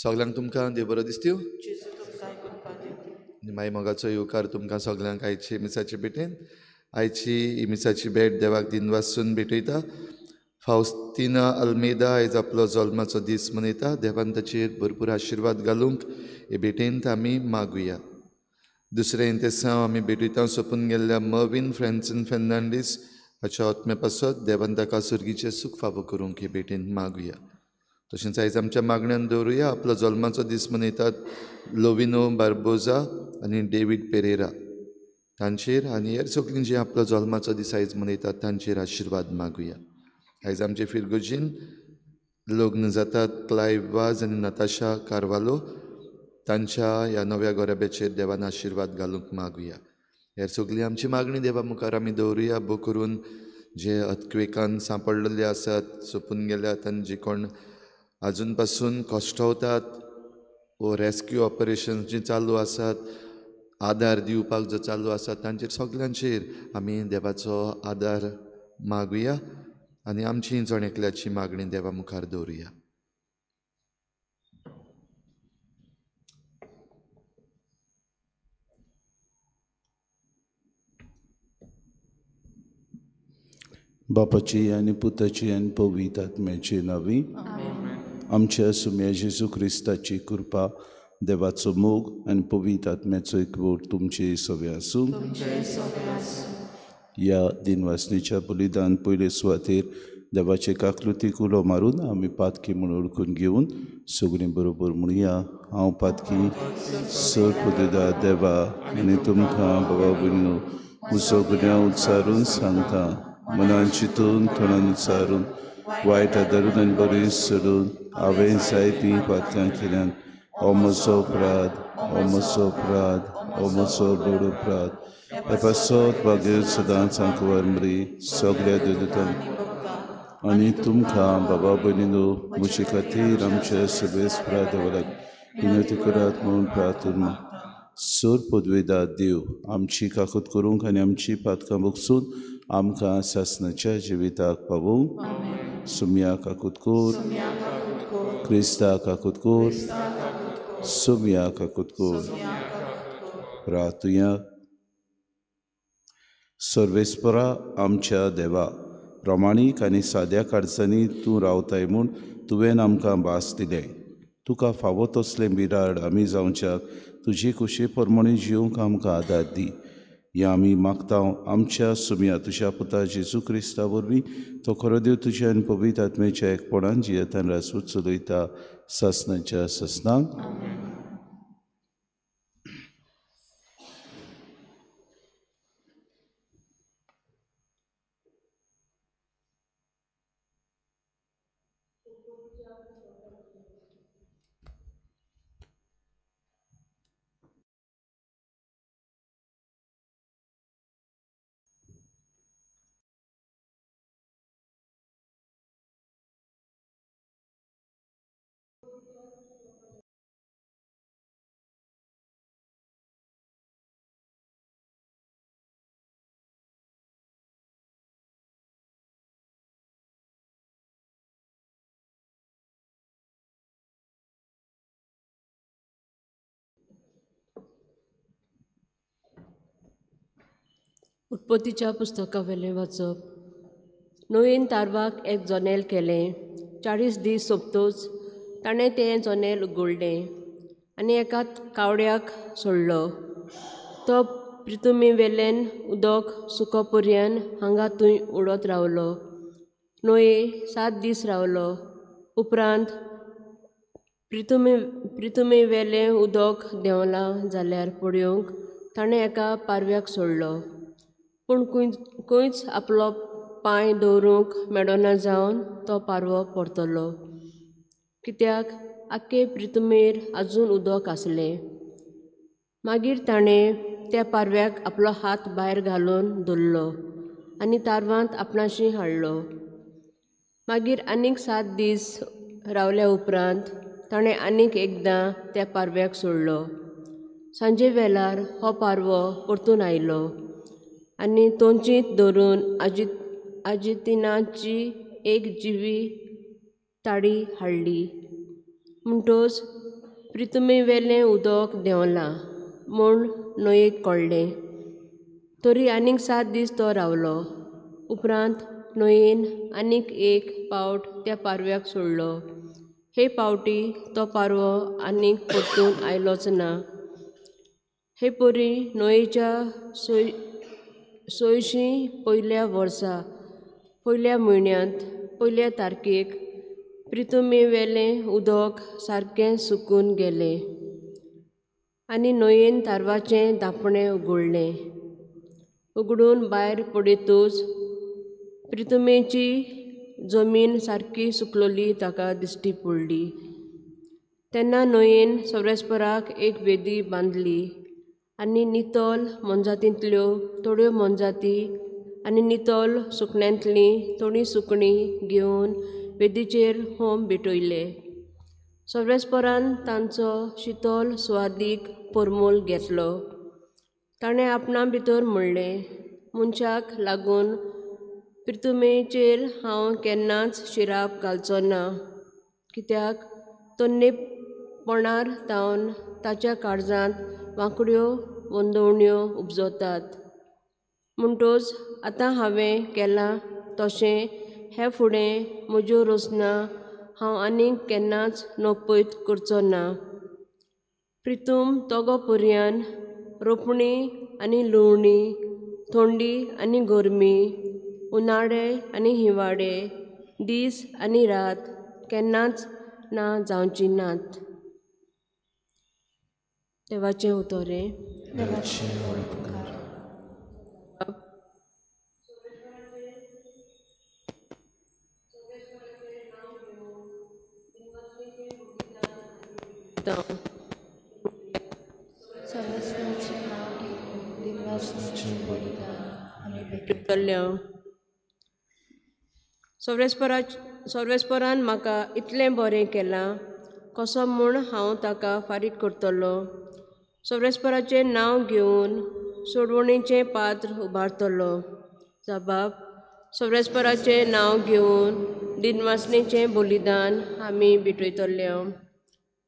सगळ्यांक तुमकां देव बरो दिसत्यो माई मोगाचो येवकार तुमकां सगळ्यांक आयची मिसाची भेटेन आयची ही मिसाची भेट देवाक दिन वाचून भेटयता फावस्तिना अल्मेदा आयज आपलो जल्माचो दीस मनयता देवान ताचेर भरपूर आशिर्वाद घालूंक हे भेटेंत आमी मागुया दुसरें इंतेसांव आमी भेटयता सोंपून गेल्ल्या मर्विन फ्रँसन फेर्नांडीस हाच्या आत्म्या पासत देवान ताका सुर्गीचें सूख फावो करूंक हे भेटेंत मागुया तशेंच आयज आमच्या मागण्यांत दवरुया आपलो जल्माचो दीस मनयतात लोविनो बार्बोजा आनी डेवीड पेरेरा तांचेर आनी हेर सगळीं जी आपलो जल्माचो दीस आयज मनयतात तांचेर आशिर्वाद मागुया आयज आमचे फिरगोजीन लग्न जातात क्लायव वाज आनी नताशा कारवालो तांच्या ह्या नव्या गोरेब्याचेर देवान आशिर्वाद घालूंक मागुया हेर सगळीं आमची मागणी देवा मुखार आमी दवरुया बो करून जे अर्थक्वेकान सांपडलेले आसात सोंपून गेल्यात आनी जे कोण आजून पासून कश्टावतात वो रेस्क्यू ऑपरेशन्स जी चालू आसात आदार दिवपाक जो चालू आसा तांचेर सगळ्यांचेर आमी देवाचो आदार मागुया आनी आमची जणेकल्याची मागणी देवा मुखार दवरुया बापाची आनी पुताची आनी पवित्र आत्म्याची नांवी आमच्या सुम्या जेजू क्रिस्ताची कृपा देवाचो मोग आनी पवित्र आत्म्याचो एकवट तुमचे सगळे आसूं ह्या दिनवासनीच्या बलिदान पयले सुवातेर देवाचे काकलुतीक उलो मारून आमी पातकी म्हूण ओळखून घेवन सगळीं बरोबर म्हणुया हांव पातकी सर पुदेदा देवा आनी तुमकां बाबा भयणीनो म्हजो गुन्यांव उच्चारून सांगता मनान चिंतून तोंडान उच्चारून वायट आदारून आनी बरें सोडून हांवें जायतीं पातकां केल्यान हो म्हजो अपराध हो म्हजो अपराध हो म्हजो बरो अपराध हे पासत वागेर सदांच आंकवार मरी सगळ्या देवतांक आनी तुमकां बाबा भयणीनो म्हजे खातीर आमच्या सगळे देवाक विनंती करात म्हणून प्रार्थना सर पदवेदार देव आमची काकूत करूंक आनी आमची पातकां भोगसून आमकां सासणाच्या जिविताक पावूंक सुम्या काकूत कोर क्रिस्ता काकूत कोर सुम्या काकूत कोर प्रार्थुया सर्वेस्परा आमच्या देवा प्रमाणीक आनी साद्या काडसांनी तूं रावताय म्हूण तुवें आमकां भास दिलें तुका फावो तसलें बिराड आमी जावच्याक तुजी खुशी प्रमाणे जिवंक आमकां आदार दी हें आमी मागता आमच्या सुम्या तुज्या पुता जेजू क्रिस्ता वरवीं तो खरो देव तुज्या आनी पवित्र आत्म्याच्या एकपणान जियेतान रासवत चलयता सासणाच्या ससनाक उत्पत्तीच्या पुस्तका वेलें वाचप नोयेन तारवाक एक जनेल केलें 40 दीस सोंपतूच ताणें तें जनेल उगडलें आनी एका कावड्याक सोडलो तो प्रितुमी वेलेन उदक सुकोपर्यंत हांगा थंय उडत रावलो नोये 7 दीस रावलो उपरांत प्रितुमी वेलें उदक देंवलां जाल्यार पळयोंक ताणें एका पारव्याक सोडलो पूण खंयच आपलो पांय दवरूंक मेळना जावन तो पारवो परतलो कित्याक आख्खे पृथ्वीर आजून उदक आसलें. मागीर ताणें त्या पारव्याक आपलो हात भायर घालून धरलो आनी तारवांत आपणाशी हाडलो. मागीर आनीक 7 दीस रावल्या उपरांत ताणें आनीक एकदां त्या पारव्याक सोडलो. सांजे वेळार हो पारवो परतून आयलो आनी तोंचींत धरून आर्जेन्टिनाची एक जिवी ताडी हाडली. म्हणटच पृथ्वीवेलें उदक देंवलां म्हूण न्हंयेक कळ्ळें. तरी आनीक 7 दीस तो रावलो. उपरांत न्हंयेन आनीक एक पावट त्या पारव्याक सोडलो. हे पावटी तो पारवो आनीक परतून आयलोच ना. हे परी न्हंयेच्या 600 पयल्या वर्सा पयल्या म्हयन्यांत 1 तारखेक पृथ्वीवेलें उदक सारकें सुकून गेलें आनी न्हंयेन तारवाचें धांपणें उगडलें. उगडून भायर पडयतूच पृथ्वीची जमीन सारकी सुकलोली ताका दिश्टी पडली. तेन्ना न्हंयेन सर्वेस्पराक एक वेदी बांदली आनी नितोल मोनजातींतल्यो थोड्यो मोनजाती आनी नितोल सुकण्यांतलीं थोडीं सुकणीं घेवन वेदीचेर होम भेटयले. सर्वेस्परान तांचो शितोल सुवादीक परमोल घेतलो. ताणें आपणा भितर म्हणलें, मनशाक लागून पृथ्वीचेर हांव केन्नाच शिराप घालचो ना, कित्याक तन्नेपणार तावन ताच्या काळजांत वांकड्यो वंदवण्यो उपजतात. म्हणटच आतां हांवें केलां तशें हे फुडें म्हज्यो रचना हांव आनीक केन्नाच नपयत करचो ना. पृथ्वी तोगो पर्यान रोपणी आनी लुवणी, थंडी आनी गरमी, उनाळे आनी हिंवाळे, दीस आनी रात केन्नाच ना जावची नात. देवाचें उतोरें. सर्वेस्परान म्हाका इतलें बरें केलां कसो म्हूण हांव ताका फारीक करतलो. सर्वेस्पराचें नांव घेवन सोडवणेचें पात्र उबारतलो. जबाब: सर्वेस्पराचें नांव घेवन दिनवासनेचें बलिदान आमी भेटयतले.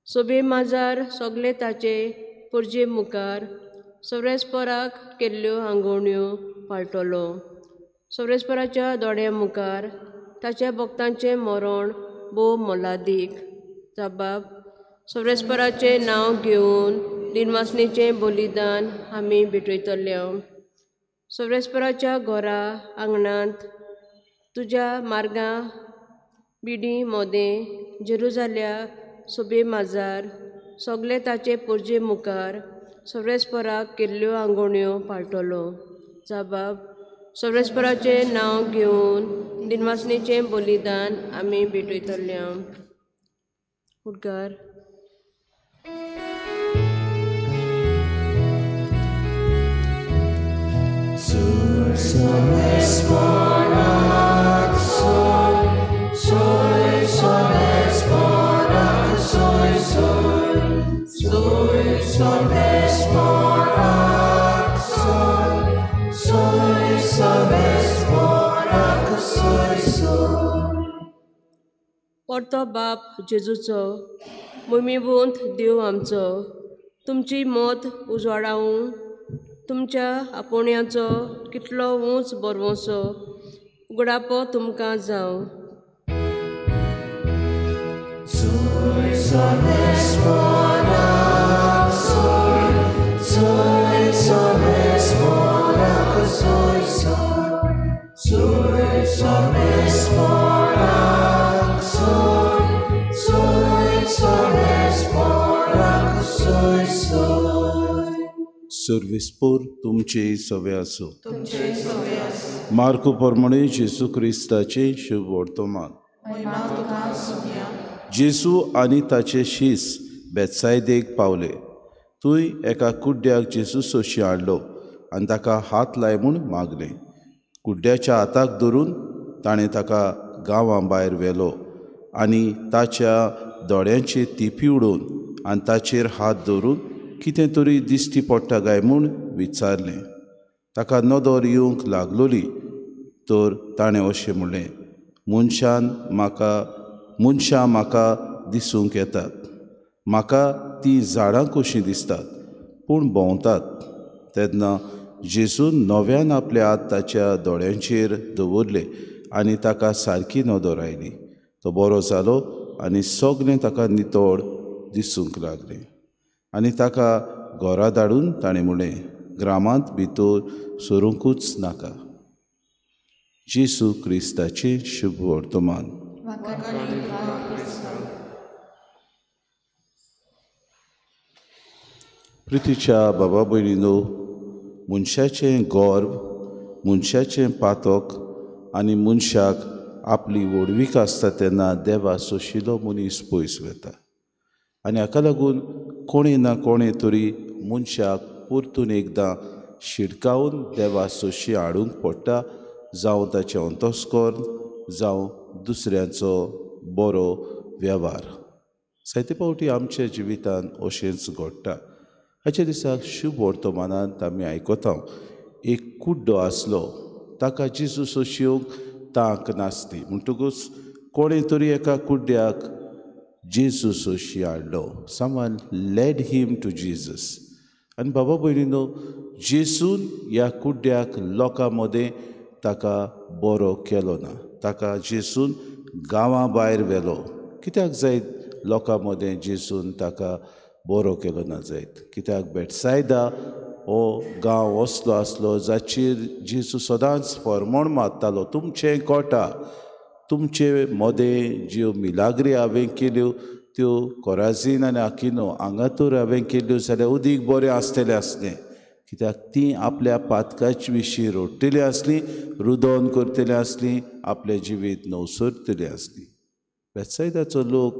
सोबे माजार सगळे ताचे परजे मुखार सर्वेस्पराक केल्ल्यो आंगवण्यो पाळटलो. सर्वेस्पराच्या दोळ्या मुखार ताच्या भक्तांचें मरण भोव मोलादीक. जबाब: सर्वेस्पराचें नांव घेवन दिनवासनेचें बलिदान आमी भेटयतले. सर्वेस्पराच्या घरा आंगणांत तुज्या मार्गां बिडी मोदें जेरुजाल्या सोबे माजार सगळे ताचे परजे मुखार सर्वेस्पराक केल्ल्यो आंगवण्यो पाळटलो. जबाब: सर्वेस्पराचें नांव घेवन दिनवासनेचें बलिदान आमी भेटयतले. उद्गार. परतो बाप जेजूचो, मोमिवंत देव आमचो, तुमची मोत उजवाडावूं, तुमच्या आपोण्याचो कितलो उंच बरवोसो उगडापो तुमकां जावं. सर्वेस्पोर तुमचे सवे आसो. मार्को प्रमाणे जेजू क्रिस्ताचे शुभ वर्तमान. जेजू आनी ताचे शीस बेतसायदेक पावले. थंय एका कुड्ड्याक जेजू सोशी हाडलो आनी ताका हात लाय म्हूण मागलें. कुड्ड्याच्या हाताक धरून ताणें ताका गांवां भायर व्हेलो आनी ताच्या दोळ्यांची तिपी उडोवन आनी ताचेर हात दवरून कितें तरी दिश्टी पडटा काय म्हूण विचारलें. ताका नदर येवंक लागलोली तर ताणें अशें म्हणलें, मनशां म्हाका दिसूंक येतात. म्हाका तीं झाडां कशीं दिसतात पूण भोंवतात. तेन्ना जेजून नव्यान आपले हात ताच्या दोळ्यांचेर दवरले आनी ताका सारकी नदर आयली. तो बरो जालो आनी सगळें ताका नितळ दिसूंक लागलें. आनी ताका घरा धाडून ताणें म्हणलें, ग्रामांत भितर सरूंकूच नाका. जेजू क्रिस्ताचें शुभ वर्तमान. प्रितीच्या बाबा भयणीनो, मनशाचें गर्व, मनशाचें पातक आनी मनशाक आपली व्हडवीक आसता तेन्ना देवा सोशिलो मनीस पयस वता. आनी हाका लागून कोणें ना कोणें तरी मनशाक परतून एकदां शिडकावन देवा सोशी हाडूंक पडटा, जावं ताचें अंतस्करण जावं दुसऱ्यांचो बरो वेव्हार. जायते फावटी आमच्या जिवितांत अशेंच घडटा. हाच्या दिसाक शुभ वर्तमानांत आमी आयकता एक कुड्डो आसलो, ताका जेजू सोशियोंक तांक नासली. म्हणटकूच कोणें तरी एका कुड्ड्याक जेजू सोशी हाडलो. Someone led him to Jesus. आनी बाबा भयणीनो, जेजून ह्या कुड्ड्याक लोकां मदें ताका बरो केलो ना. ताका जेजून गांवां भायर व्हेलो. कित्याक जायत लोकां मदें जेजून ताका बरो केलो ना जायत? कित्याक बेतसायदा हो गांव असलो आसलो जाचेर जेजू सदांच फर्मोण मारतालो, तुमचें कोटा, तुमचे मदें ज्यो मिलाग्री हांवें केल्यो त्यो कोराझीन आनी आकिनो हांगा तर हांवें केल्यो जाल्यार उदीक बरें आसतलें आसलें. कित्याक तीं आपल्या पातकाचे विशीं रडटलीं आसलीं, रुदन करतलीं आसलीं, आपलें जिवीत नवसरतलीं आसलीं. बेतसायदाचो लोक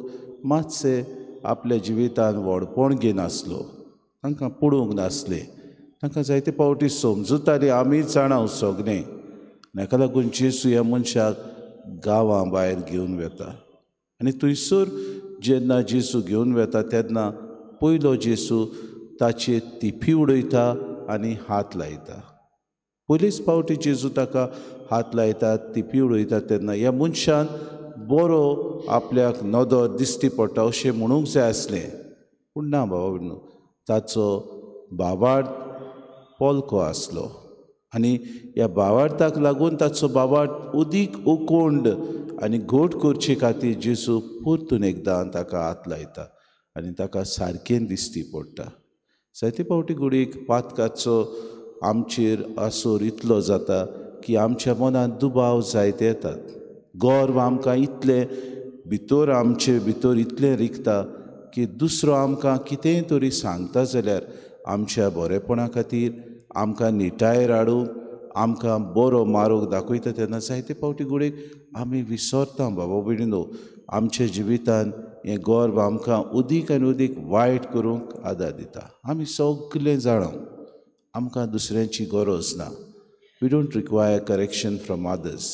मातशे आपल्या जिवितांत व्हडपण घेनासलो, तांकां पडूंक नासलें. तांकां जायते फावटी समजुतालीं आमी जाणां सगळें. हाका लागून जेजू ह्या मनशाक गांवां भायर घेवन वता. आनी थंयसर जेन्ना जेजू घेवन वता तेन्ना पयलो जेजू ताचे तिपी उडयता आनी हात लायता. पयलीच फावटी जेजू ताका हात लायता, तिपी उडयता तेन्ना ह्या मनशान बरो आपल्याक नदर दिश्टी पडटा अशें म्हणूंक जाय आसलें. पूण ना बाबा भयणीनो, ताचो बाबार्थ पोलको आसलो आनी ह्या बाबार्थाक लागून ताचो बाबार्थ उदीक उकोंड आनी घोट करचे खातीर जेजू परतून एकदां ताका हात लायता आनी ताका सारकें दिश्टी पडटा. जायते फावटी घडीक पातकाचो आमचेर आसोर इतलो जाता की आमच्या मनांत दुबाव जायते येतात. गर्व आमकां इतलें भितर आमचे भितर इतलें रिगता की दुसरो आमकां कितेंय तरी सांगता जाल्यार आमच्या बरेपणा खातीर आमकां निटायेर हाडूंक, आमकां बरो मार्ग दाखयता तेन्ना जायते फावटी घडीक आमी विसरता बाबा भयणीनो, आमच्या जिवितांत हें गर्व आमकां उदीक आनी उदीक वायट करूंक आदार दिता. आमी सगळें जाणा आमकां दुसऱ्यांची गरज ना. We don't require correction from others.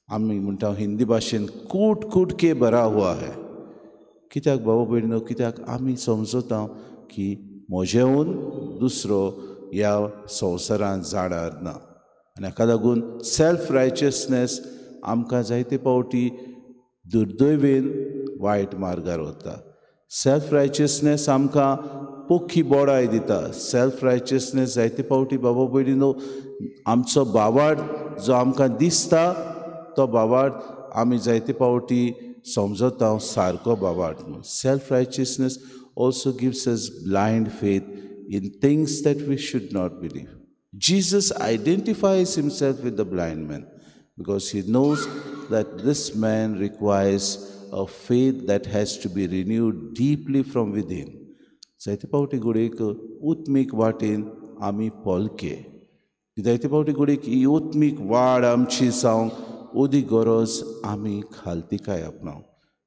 आमी म्हणटा हिंदी भाशेन कूट के भरा हुआ है. कित्याक बाबा भयणीनो, कित्याक आमी समजता की म्हजेहून दुसरो ह्या संवसारांत जाणार ना. आनी हाका लागून सेल्फ रायचियसनेस आमकां जायते फावटी दुर्दैवेन वायट मार्गार व्हरता. सेल्फ रायचियसनेस आमकां पोखी बोडाय दिता. सेल्फ रायचियसनेस जायते फावटी बाबा भयणीनो आमचो बाबार्थ जो आमकां दिसता तो बाबार्थ आमी जायते फावटी समजता सारको बाबार्थ म्हणून. Self righteousness also gives us blind faith in things that we should not believe. Jesus identifies himself with the blind man because he knows that this man requires a faith that has to be renewed deeply from within. जायते फावटी घडीक उत्मीक वाटेन आमी पलके. जायते फावटी घडीक ही उत्मीक वाड आमची जावंक उदी गरज आमी खालती काय आपणाव.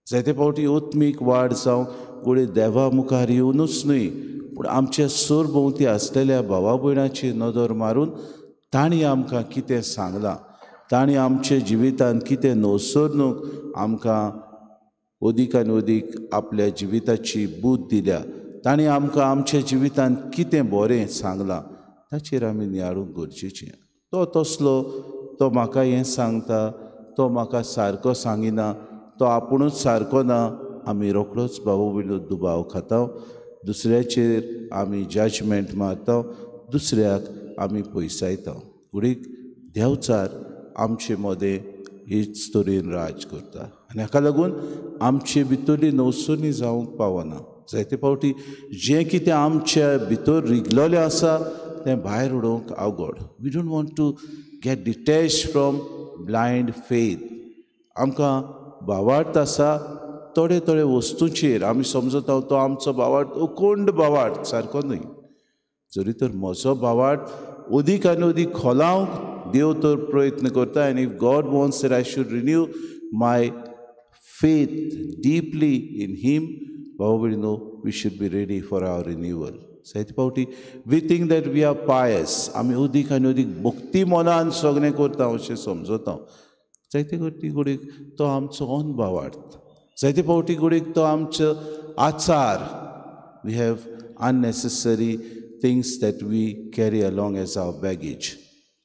जायते फावटी ओत्मीक वाड जावं गुळे देवा मुखार येवनूच न्हय पूण आमच्या सोर भोंवती आसलेल्या भावा भयणाची नदर मारून तांणी आमकां कितें सांगलां, तांणी आमच्या जिवितांत कितें न्हवसणूक आमकां अदीक आनी अदीक आपल्या जिविताची बूद दिल्या, तांणी आमकां आमच्या जिवितांत कितें बरें सांगलां ताचेर आमी नियाळूंक गरजेचें. तो तसलो, तो म्हाका हें सांगता, तो म्हाका सारको सांगिना, तो आपुणूच सारको ना, आमी रोखडोच भाव भयणो दुबाव खाता, दुसऱ्याचेर आमी जजमेंट मारता, दुसऱ्याक आमी पयसायता. फुडें देंवचार आमचे मदें हेच तरेन राज करता आनी हाका लागून आमचे भितरली नवसणी जावंक पावना. जायते फावटी जें कितें आमच्या भितर रिगलोलें आसा तें भायर उडोवंक अवघड. We don't want to get detach from blind faith. आमकां भावार्थ आसा थोडे थोडे वस्तूंचेर आमी समजता तो आमचो भावार्थ अखंड भावार्थ सारको न्हय. जरी तर म्हजो भावार्थ अदीक आनी अदीक खोलावंक देव तर प्रयत्न करता. And if God wants that I should renew my faith deeply in him, भाव भयणीनो, we should be ready for our renewal. जायते फावटी we think that we are pious, आमी अदीक आनी अदीक भक्ती मनान सगळें करता अशें समजता. जायते फावटी घडीक तो आमचो अनभावार्थ, जायते फावटी घडीक तो आमचो आचार. We have unnecessary things that we carry along as our baggage.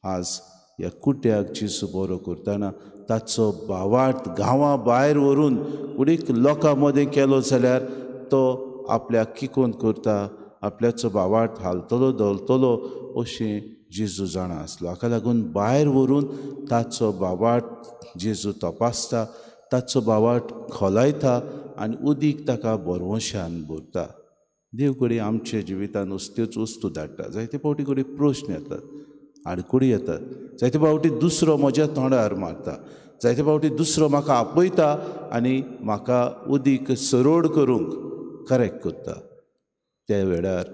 आज ह्या कुट्याक जेजू बरो करतना ताचो भावार्थ गांवा भायर व्हरून उडीक लोकां मदें केलो जाल्यार तो आपल्याक किकोन करता, आपल्याचो भावार्थ हालतलो दवरतलो अशें जेजू जाणा आसलो. हाका लागून भायर व्हरून ताचो भावार्थ जेजू तपासता, ताचो भावार्थ खोलायता आनी उदीक ताका बरवशान भरता. देव कडेन आमच्या जिवितांत असत्योच वस्तू धाडटा. जायते फावटी कडेन प्रश्न येतात, आडकुडी येतात. जायते फावटी दुसरो म्हज्या तोंडार मारता, जायते फावटी दुसरो म्हाका आपयता आनी म्हाका उदीक सरोड करूंक करेक्ट करता. त्या वेळार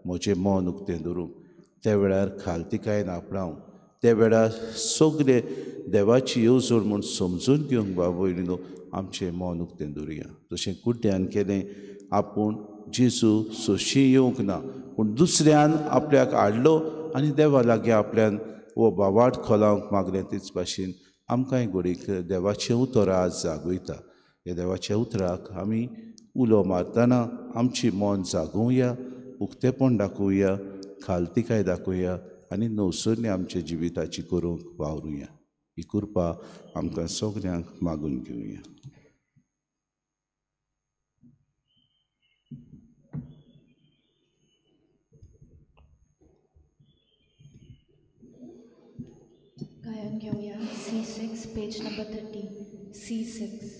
म्हजें मन उक्तें धरूंक, त्या वेळार खालतिकायेन आपणावंक, त्या वेळार सगळे देवाची येवजण म्हूण समजून घेवंक भाव भयणीनो आमचें मन उक्तें धरुया. जशें कुड्ड्यान केलें, आपूण जेजू सोशी येवंक ना पूण दुसऱ्यान आपल्याक हाडलो आनी देवा लागीं आपल्यान वो भावार्थ खोलावंक मागलें. तेच भाशेन आमकांय घडीक देवाचें उतर आज जागयता. ह्या देवाच्या उतराक आमी उलो मारतना आमची मन जागोवया, उक्तेपण दाखोवया, खालतिकाय दाखोवया आनी नवसरणी आमच्या जिविताची करूंक वावरुया. ही कृपा आमकां सगळ्यांक मागून घेवया. गायन घेऊया C6 पेज नंबर 30. C6.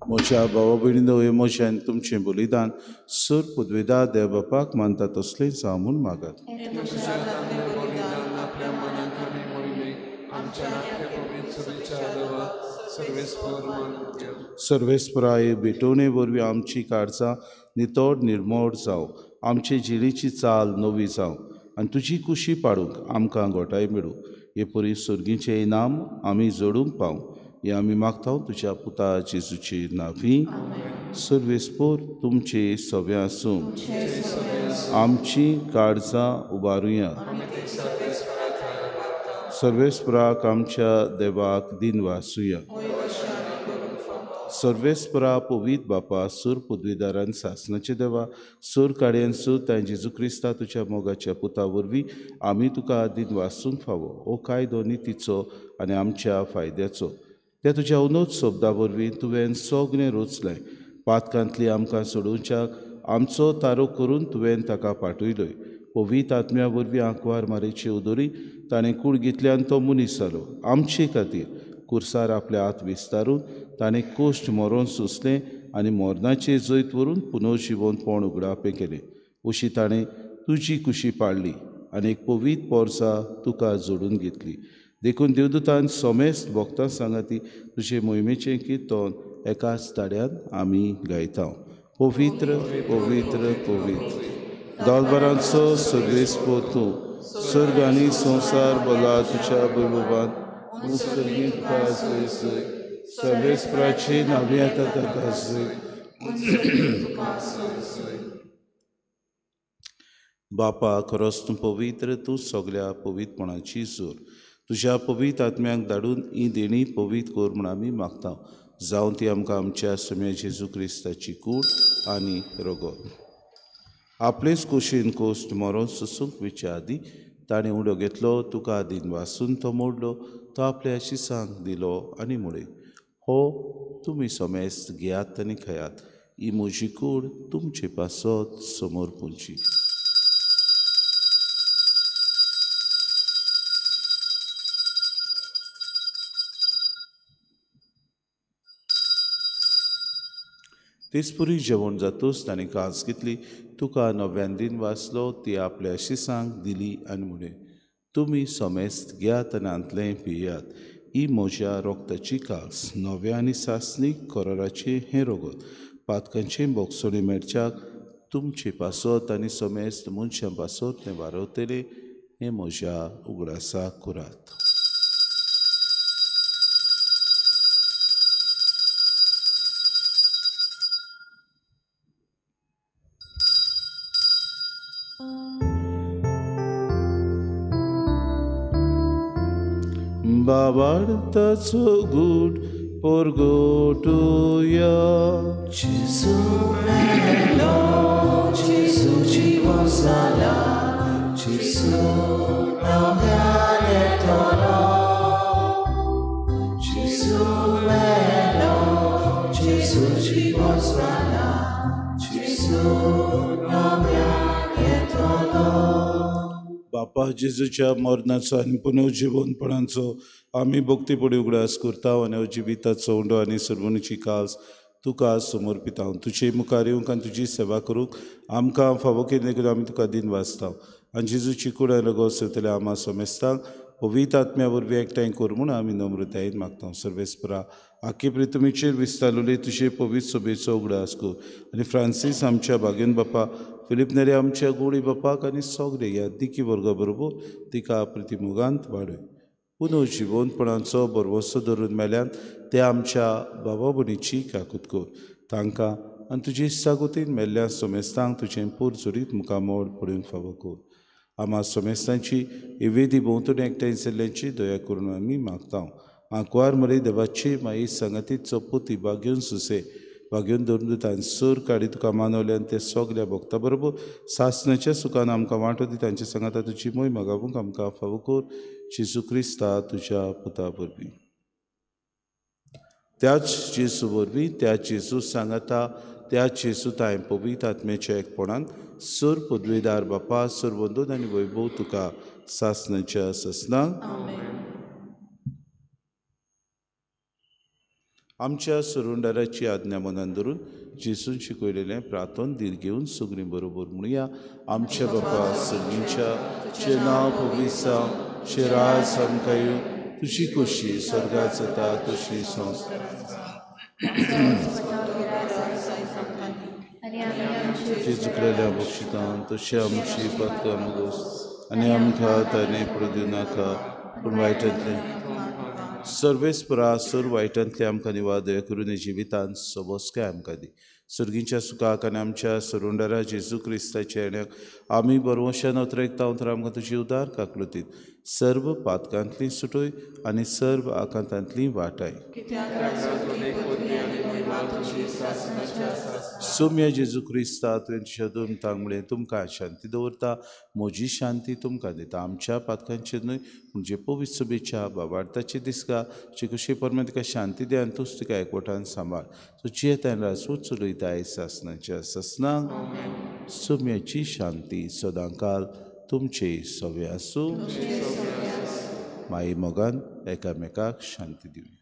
म्हज्या भावा भयणीनो, हे म्हज्यान तुमचें बलिदान सर पदवेदार देवबापाक मानता तसलें जावं म्हूण मागात. सर्वेस्पराय भेटोवणे वरवीं आमची काळजां नितोड निर्मोळ जावं, आमचे जिणेची चाल नवी जावं आनी तुजी कुशी पाडूंक आमकां घोटाय मेळूं. हे परी सर्गीचें इनाम आमी जोडूंक पावूं हें आमी मागता तुज्या पुता जेजूचे नांवी. सर्वेस्पोर तुमचे सव्या आसूं, आमची काळजां उबारुया. सर्वेस्पराक आमच्या देवाक दिन वासुया. सर्वेस्परा पवित बापा सूर पदवीदारान सासनाचे देवा सूर काडयेन सूर तां जेजू क्रिस्ता तुज्या मोगाच्या पुता वरवीं आमी तुका दिन वासूंक फावो हो कायदो नितीचो आनी आमच्या फायद्याचो. त्या तुज्या उनोद सोबदा वरवीं तुवें सगळें रोचलें. पातकांतली आमकां सोडोवच्याक आमचो तारो करून तुवें ताका पाठयलोय. पवित आत्म्या वरवीं आंकवार मारेची उदोरी ताणें कुडगींतल्यान तो मनीस जालो. आमचे खातीर कुर्सार आपले हात विस्तारून ताणें कोश्ट मरोन सुसलें आनी मोरनाचे जैत व्हरून पुनर्जिवंतपण उगडापें केलें. अशी ताणें तुजी कुशी पाळली आनी एक पवित पोरसां तुका जोडून घेतली. देखून देवदूतान सोमेस्त भोगतां सांगाती तुजे मोहिमेचें किर्तन एकाच ताड्यान आमी गायता. पवित्र पवित्र पवित्र दोलबारांचो सर्वेस्पो तूं सर्ग आनी संवसार भला तुज्या वैभवान मुसर्गीत सर्वेस्पराची नावी येता ताका बापा खरोच तूं पवित्र. तूं सगळ्या पवित्रपणाची जोर तुज्या पवित्र आत्म्याक धाडून ही देणी पवित्र कोर म्हूण आमी मागता. जावं ती आमकां आमच्या सम्या जेजू क्रिस्ताची कूड आनी रगत. आपलेच कुशीन कोश्ट मरोन सुसूंक विच्या आदी ताणें उडो घेतलो. तुका दिन वासून तो मोडलो. तो आपल्या शिसांक दिलो आनी मुळे हो तुमी सोमेस्त घेयात आनी खयात. ही म्हजी कूड तुमचे पासत समोर पुंची. तेचपुरी जेवण जातूच ताणें कास घेतली. तुका नव्यान दिन वाचलो. ती आपल्या शिसांक दिली आनी म्हणे तुमी सोमेस्त घेयात आनी आंतलें पियात. ही म्हज्या रोगताची कास नव्या आनी सासणीक कोराराचें हें रगत पातकांचें बोगसोणी मेळच्याक तुमचे पासत आनी सोमेस्त मनशां पासत तें वारवतलें. हें म्हज्या उगडासाक करात. बाबार्ताचो गूट परगोटुया. Gesù bello, Gesù vivo sala, Gesù navale tolo. Gesù bello, Gesù vivo sala, Gesù navale tolo. बापा जेजूच्या मरणाचो आनी पुनर्जिवंतपणाचो आमी भक्तीपडी उगडास करता आनी जिविताचो उंडो आनी सर्वणीची कास तुका समर्पिता. तुजे मुखार येवंक आनी तुजी सेवा करूंक आमकां फावो केल्ले करून आमी तुका दिन वाचता. आनी जेजूची कूड आनी रगत सेवतले आमा सोमेस्तांक पवित्र आत्म्या वरवीं एकठांय कर म्हूण आमी नम्रतायेन मागता. सर्वेस्परा आख्खे प्रितमेचेर विस्तारलेले तुजे पवित्र सभेचो उगडास कर आनी फ्रांसीस आमच्या भाग्यन बापा फिलीप नेरे आमच्या गोडी बापाक आनी सगळे ह्या दिकी वर्गा बरोबर तिका प्रतिमोगांत वाडय. पुनर्जिवंतपणाचो बरवसो धरून मेल्यान ते आमच्या बाबा भयणीची काकूत कर. तांकां आनी तुजे इश्टागोतीन मेल्ल्या सोमेस्तांक तुजें पुरजुरीत मुखामोड पडूंक फावो कर. आमा सोमेस्तांची इवेदी भोंवतणी एकठांय जाल्ल्याची दया करून आमी मागता. आंकवार मरे देवाची माई सांगातीचो पुती भाग्यून सुसे भाग्यून धरून सूर काडी तुका मानवल्यान ते सगळ्या भक्तां बरोबर सासणाच्या सुखान आमकां वांटो दी. तांचे सांगाता तुजी मोय मागावूंक आमकां फावो कर. जेजू क्रिस्ता तुज्या पुता वरवीं. त्याच जेजू वरवीं त्याच जेजू सांगाता त्याच जेजू तांय पवित्र आत्म्याच्या एकपणान सूर पदवीदार बापा सूर वंदन आनी वैभव तुका सासणाच्या ससनाक आमच्या सुरुंडाराची आज्ञा मनान धरून जेजून शिकयलेलें प्रार्थन धीर घेवन सगळीं बरोबर म्हणुया. आमच्या बापा सगळींच्या चे नांव पवित्र जावं, चे राज आमकां येवं, तुजी खोशी स्वर्गांत जाता तशी जेजू केलेल्या बक्षितान तशी आमची पत्कां मुगोस आनी आमकां ताणे पडूं दिवं नाका पूण वायटांतल्यान सर्वेस्परा सूर वायटांतले आमकां निवादय करून जिवितांत सबोसकाय आमकां दी. सुर्गीच्या सुखाक आनी आमच्या सरुंडरा जेजू क्रिस्ताच्या येण्याक आमी बरोवशान उतरेकता उतर आमकां तुजी उदार काकलुतीत सर्व पातकांतली सुटोय आनी सर्व आकांतांतली वाटाय. सोम्या जेजू क्रिस्ता तुवें तुज्या दोन तांगडे तुमकां शांती दवरता. म्हजी शांती तुमकां दिता. आमच्या पातकांचेर न्हय म्हणजे पवित्र सभेच्या बाबार्थाचे दिसका जे कशे परमे तिका शांती दे आनी तूंच तिका एकवटान सांबाळ. सो जियेतान राजवूच चलयताय सासनाच्या ससनाक सोम्याची शांती सदांकाल तुमचे सवे आसूं. माई मोगान एकामेकाक शांती दिवया.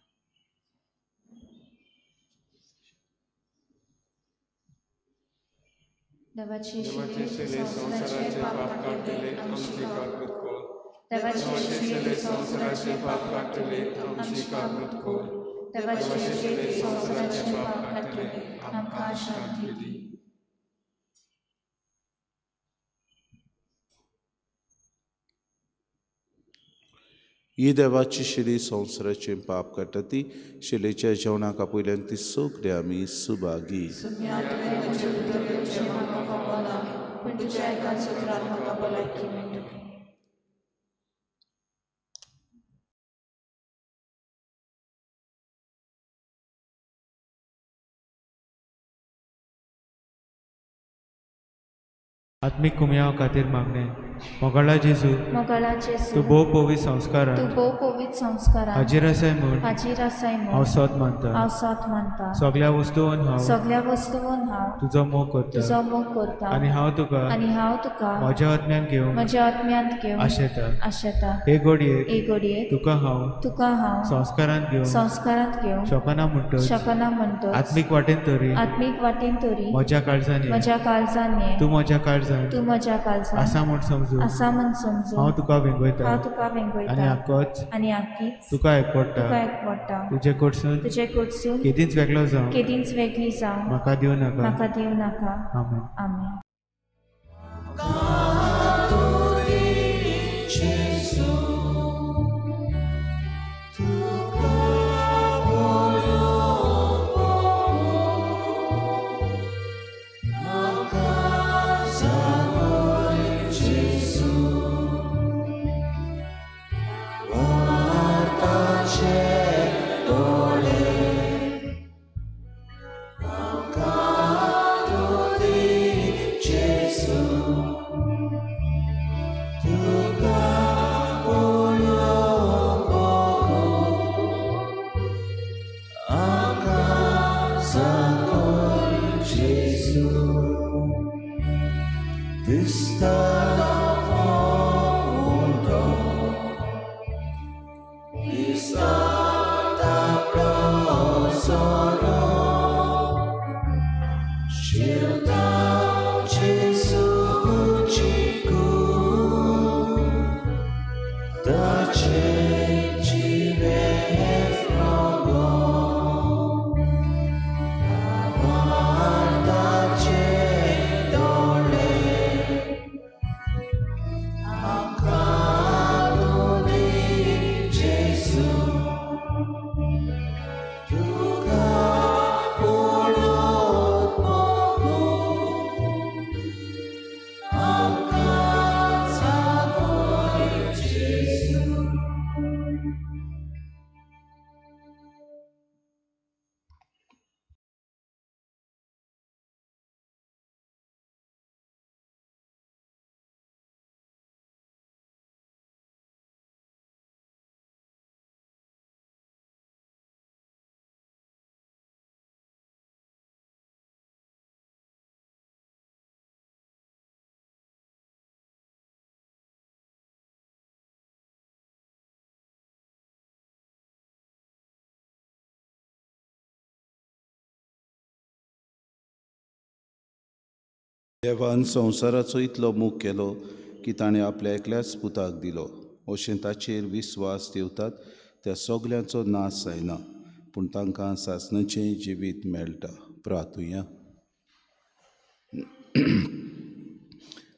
देवाचे संवसाराचे पाप काडले आमची काकूत कोर. देवाचे संवसाराचे पाप काडले आमची काकूत कोर. देवाचे संवसाराचे पाप काडले आमकां शांती दी. ही देवाची शिली संवसाराचे पाप काडटा ती शिलेच्या जेवणाक पयल्यान ती सगळे आमी सुभागी. आत्मिक कुमया खातीर मागणे. मोगाळा जेजू तूं भोव पवित्र संस्कारान हाजीर आसाय म्हूण हांव सत मानता. सगळ्या वस्तूंवन हांव तुजो मोग करता आनी हांव तुका म्हज्या आत्म्यान घेवन आशेता. हे घडयेक तुका हांव संस्कारांत घेवन शकना म्हणटच आत्मीक वाटेन तरी म्हज्या काळजांनी तूं म्हज्या काळजांत आसा म्हूण समजून हांव तुका वेंगयता आनी आख्खीच तुका एकवटा. तुजे कडसून केदींच वेगळी जावं म्हाका दिवं नाका. आमेन. देवान संवसाराचो इतलो मोग केलो की ताणें आपल्या एकल्याच पुताक दिलो. अशें ताचेर विस्वास ठेवतात त्या सगल्यांचो नाश जायना पूण तांकां सासणाचें जिवीत मेळटा. प्रार्थुया.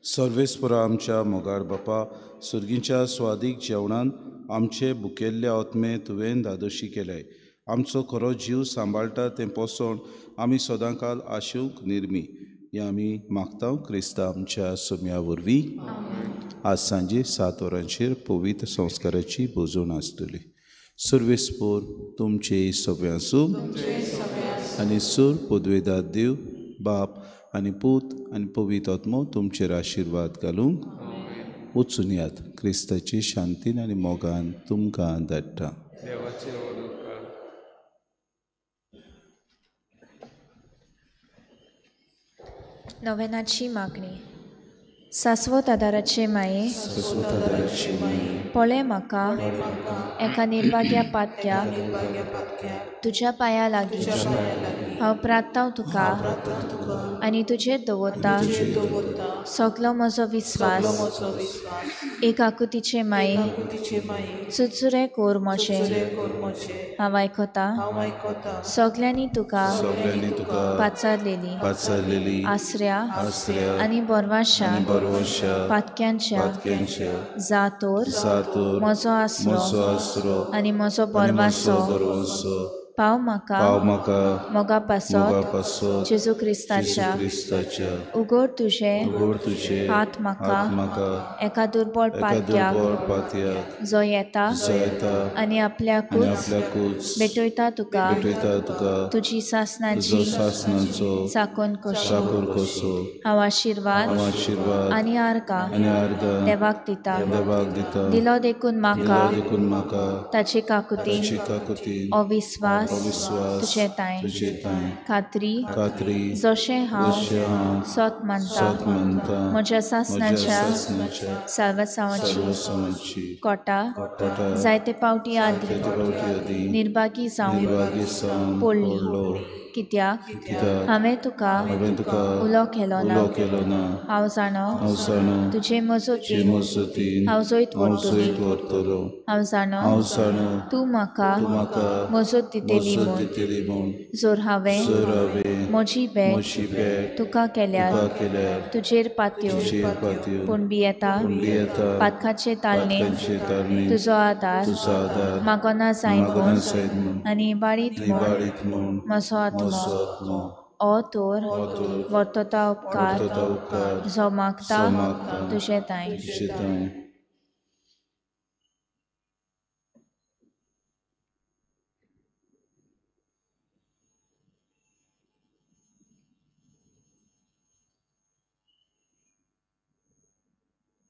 सर्वेस्परा आमच्या मोगाळ बापा, सुर्गींच्या स्वादीक जेवणान आमचे भुकेल्ले आत्मे तुवें दादोशी केले. आमचो खरो जीव सांबाळटा तें पोसोन आमी सदांकाल आशूंक निर्मी. हें आमी मागता क्रिस्ता आमच्या सोम्या वरवीं. आज सांजे 7 वरांचेर पवित्र संस्काराची बोजवण आसतली. सर्वेस्पोर तुमचे सगळ्यांचो आनी सूर पदवेदार देव बाप आनी पूत आनी पवित्र आत्मो तुमचेर आशिर्वाद घालूंक वचून यात. क्रिस्ताची शांतीन आनी मोगान तुमकां धाडटा. देवाचे वडोवकार. नोवेनाची मागणी. सासवत आदाराचे माये, पळय म्हाका एका निर्भाग्या पातक्या तुज्या पांया लागीं हांव प्रार्थना तुका आनी तुजेर दवरता सगलो म्हजो विस्वास. एक आकुतीचे माये सुचुरे कोर म्हजें हांव आयकता. सगल्यांनी तुका पाचारलेली आसऱ्या आनी बोरवाशा पातक्यांच्या जातोर म्हजो आसरो आनी म्हजो बोरवासो पाव म्हाका मोगा पासत जेजू क्रिस्ताच्या उगड तुझे हात म्हाका एका दुर्बळ पातक्याक जो येता आनी आपल्याकूच भेटयता तुका तुजी सासनाची चाकोन कसो. हांव आशिर्वाद आनी आर्गा देवाक दिता. दिलो देखून म्हाका ताची काकुती अविस्वास तुजे ताय खात्री जशें हांव सोत मानता. म्हज्या सासनाच्या साल्वासावाची कोटा जायते पावटी आदी निर्भागी जावन पडली. कित्याक हांवें तुका उलो केलो ना. हांव जाणो तुजे मजतीन हांव जैत व्हरतलो. हांव जाणो तूं म्हाका मजत दितेली म्हूण. जोर हांवें म्हजी भेट तुका केल्यार तुजेर पात्यो पूण बियेता पातकाचे तालणे तुजो आदार मागोना जायन आनी बाळीत म्हूण म्हजो आत्मो ओ तोर वर्तता उपकार जो मागता तुजे ताय.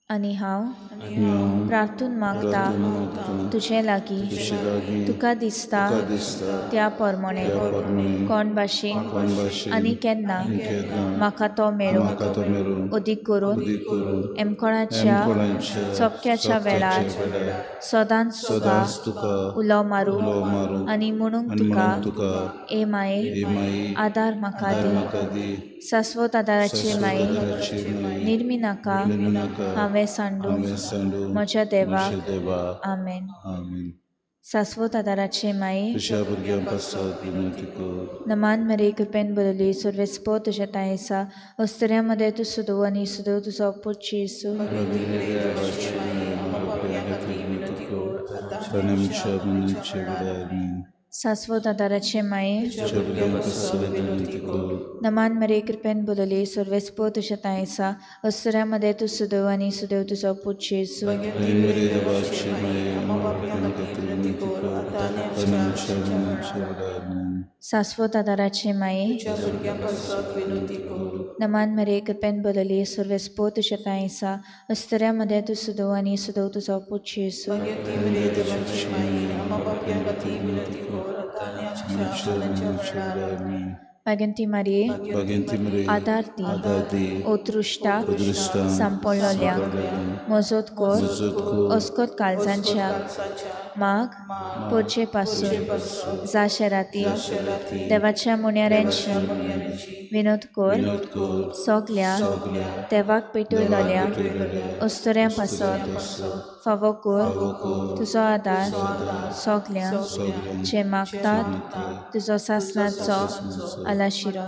आनी हांव प्रार्थून मागता तुजे लागीं तुका दिसता त्या प्रमाणे कोण भाशेन आनी केन्ना म्हाका तो मेळूं. अदीक करून एमकोणाच्या चपक्याच्या वेळार सदांच तुका उलो मारूं आनी म्हणूंक तुका ए माये आदार म्हाका दी. सासवत आदाराचे माये निर्मी नाका हांवें सांडू म्हज्या देवा. आमेन. सासवत आदाराचे माये नमान मरे कृपेन बरली सर्वेस्पो तुझ्या तायेसा अस्तऱ्यामध्ये तू सुदो आनी सुदो तुजो पुत्र येसू. सासवत आदाराचे माये नमान मरे कृपेन बरली सर्वेस्पो तुझ्या तायेसा अस्तऱ्यामध्ये तू सुदो आनी सुदो तुजो पुत्र येसू. सासवत आदाराचे माये नमान मरे कृपेन बरली सर्वेस्पो तुझ्या तायेसा अस्तऱ्यामध्ये तू सुदो आनी सुदो तुजो पुत्र Yesu. Pagenti Marie, Adarti, Otrushta, Sampololiak, Mozot Kor, Oskot Kalzancha, Mag, Poche Pasun, Zasherati, Devacha Muniarenchi, Vinod Kor, Soglia, Devak Petulolia, Ostorian Pasod, Favokor, Tuzo Adar, Soglia, Chemaktat, Tuzo Sasnatso, Alashiro.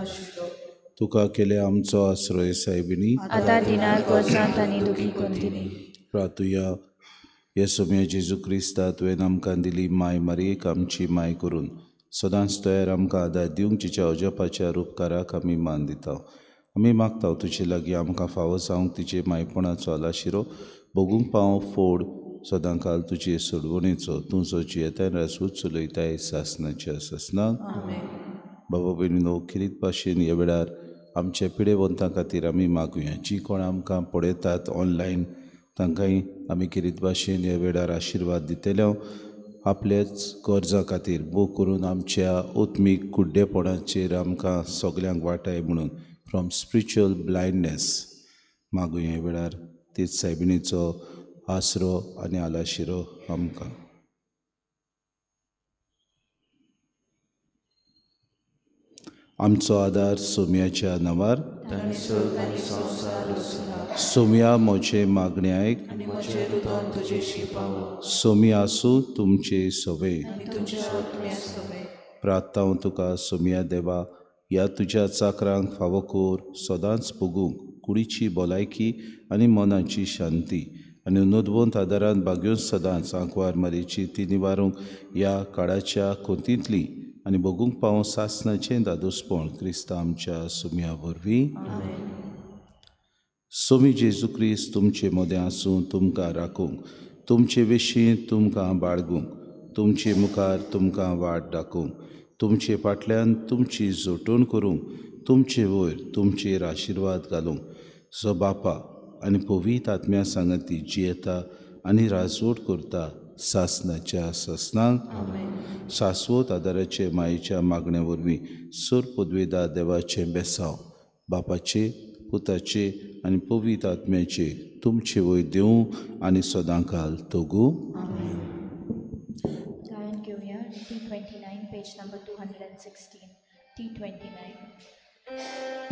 तुका केले आमचो आश्रय सायबिणी आता दिनाक वर्सांत आनी दुखी कोंतिनी प्रार्थुया येसुम्या जेजू क्रिस्ता तुवें आमकां दिली माय मारयेक आमची माय करून सदांच तयार आमकां आदार दिवंक तिच्या अजपाच्या उपकाराक आमी मान दिता. आमी मागता तुजे लागीं आमकां फावो जावंक तिचे मायपणाचो आलाशिरो भोगूंक पावोवंक फोड सदां काल तुजे सोडवणेचो तूं जो जियेताय रासूच चलयताय सासनाच्या सासनाक. बाबा भयणीनो, खिरीत भाशेन ह्या वेळार आमच्या पिडेवंतां खातीर आमी मागुया. जी कोण आमकां पळयतात ऑनलायन तांकांय आमी खिरीत भाशेन ह्या वेळार आशिर्वाद दितले. आपल्याच गरजां खातीर भोव करून आमच्या ओत्मीक कुड्डेपणाचेर आमकां सगल्यांक वाटाय म्हणून फ्रॉम स्पिरिच्युअल ब्लायंडनेस मागुया. ह्या वेळार तेच सायबिणीचो आसरो आनी आलाशिरो आमकां. आमचो आदार सोम्याच्या नांवार. सोम्या म्हजे मागणे आयक. सोम्या आसूं तुमचे सवे. प्रार्थना तुका सोम्या देवा, ह्या तुज्या चाकरांक फावो कोर सदांच भोगूंक कुडीची भलायकी आनी मनाची शांती आनी नोदवंत आदारान बागेवन सदांच आंकवार मारेची ती निवारूंक ह्या काळाच्या कोंतींतली आनी भोगूंक पावोवंक सासनाचें दादोसपण क्रिस्ता आमच्या सोम्या वरवीं. सोमी जेजू क्रिस्त तुमचे मोदें आसूं तुमकां राखूंक, तुमचे विशीं तुमकां बाळगूंक, तुमचे मुखार तुमकां वाट दाखोवंक, तुमचे फाटल्यान तुमची जोडूण करूंक, तुमचे वयर तुमचेर आशिर्वाद घालूंक, जो बापा आनी पवित्र आत्म्या सांगती जियेता आनी राजवट करता सासनाच्या सासनाक. शाश्वत आदाराचे मायेच्या मागण्या वरवीं सूर पदवेदार देवाचें बेसांव बापाचे, पुताचे आनी पवित्र आत्म्याचे तुमचे वयर देवूं आनी सदां काल तोगूं. गायन घेवया T29 पेज नंबर 216 T29.